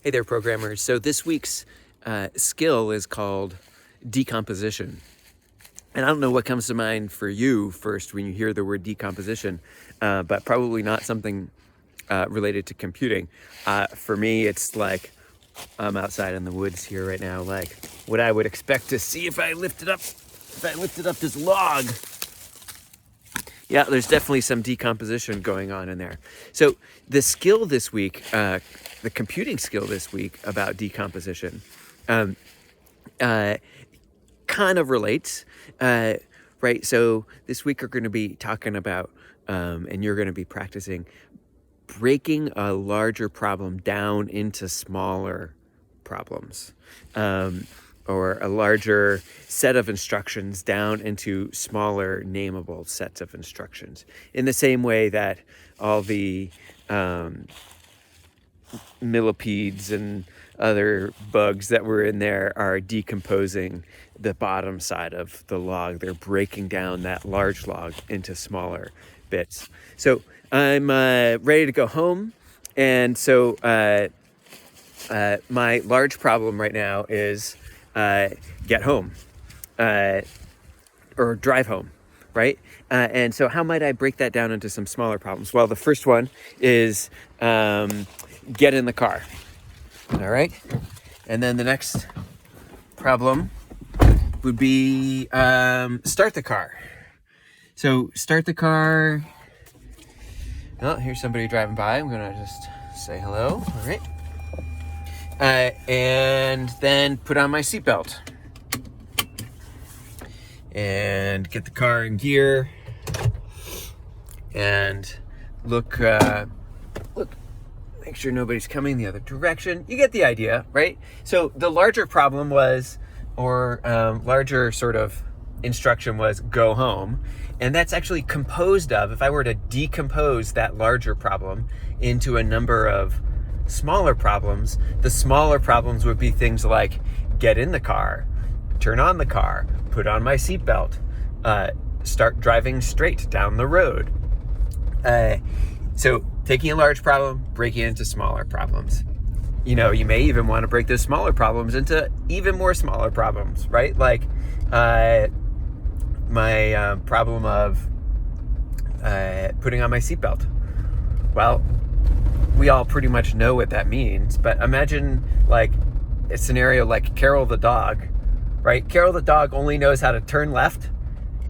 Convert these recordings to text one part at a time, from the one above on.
Hey there, programmers. So this week's skill is called decomposition. And I don't know what comes to mind for you first when you hear the word decomposition, but probably not something related to computing. For me, it's like I'm outside in the woods here right now, like what I would expect to see if I lifted up this log. Yeah, there's definitely some decomposition going on in there. So the skill this week, the computing skill this week about decomposition kind of relates, right? So this week we're going to be talking about, and you're going to be practicing breaking a larger problem down into smaller problems, or a larger set of instructions down into smaller nameable sets of instructions, in the same way that all the millipedes and other bugs that were in there are decomposing the bottom side of the log. They're breaking down that large log into smaller bits. So I'm ready to go home. And so my large problem right now is get home or drive home, right? And so how might I break that down into some smaller problems? Well, the first one is get in the car, all right? And then the next problem would be start the car. So start the car. Oh, here's somebody driving by. I'm gonna just say hello, all right? And then put on my seatbelt and get the car in gear and look, make sure nobody's coming the other direction. You get the idea, right? So the larger problem was, or larger sort of instruction was, go home. And that's actually composed of, if I were to decompose that larger problem into a number of smaller problems, the smaller problems would be things like get in the car, turn on the car, put on my seatbelt, start driving straight down the road. So taking a large problem, breaking it into smaller problems. You know, you may even want to break those smaller problems into even more smaller problems, right? Like my problem of putting on my seatbelt. Well, we all pretty much know what that means, but imagine like a scenario like Carol the dog, right? Carol the dog only knows how to turn left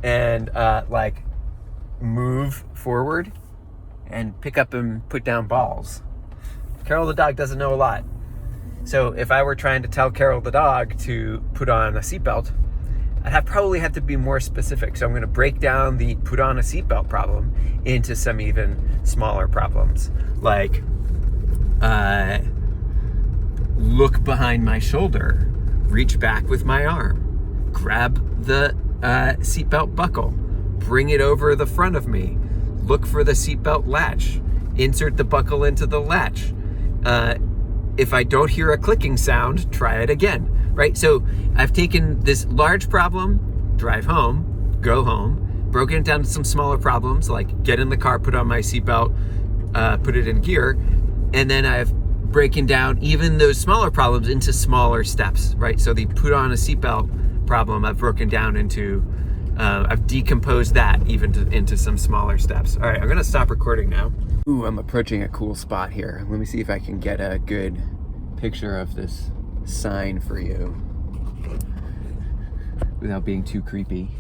and like move forward and pick up and put down balls. Carol the dog doesn't know a lot. So if I were trying to tell Carol the dog to put on a seatbelt, I'd probably have to be more specific. So I'm going to break down the put on a seatbelt problem into some even smaller problems, like look behind my shoulder, reach back with my arm, grab the seatbelt buckle, bring it over the front of me, look for the seatbelt latch, insert the buckle into the latch. If I don't hear a clicking sound, try it again, right? So I've taken this large problem, drive home, go home, broken it down to some smaller problems, like get in the car, put on my seatbelt, put it in gear, and then I've broken down even those smaller problems into smaller steps, right? So the put on a seatbelt problem, I've broken down into, I've decomposed that even into some smaller steps. All right, I'm gonna stop recording now. Ooh, I'm approaching a cool spot here. Let me see if I can get a good picture of this sign for you without being too creepy.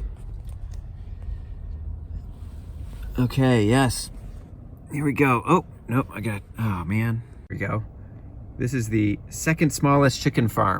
Okay, yes. Here we go. Oh, nope, oh man. Here we go. This is the second smallest chicken farm.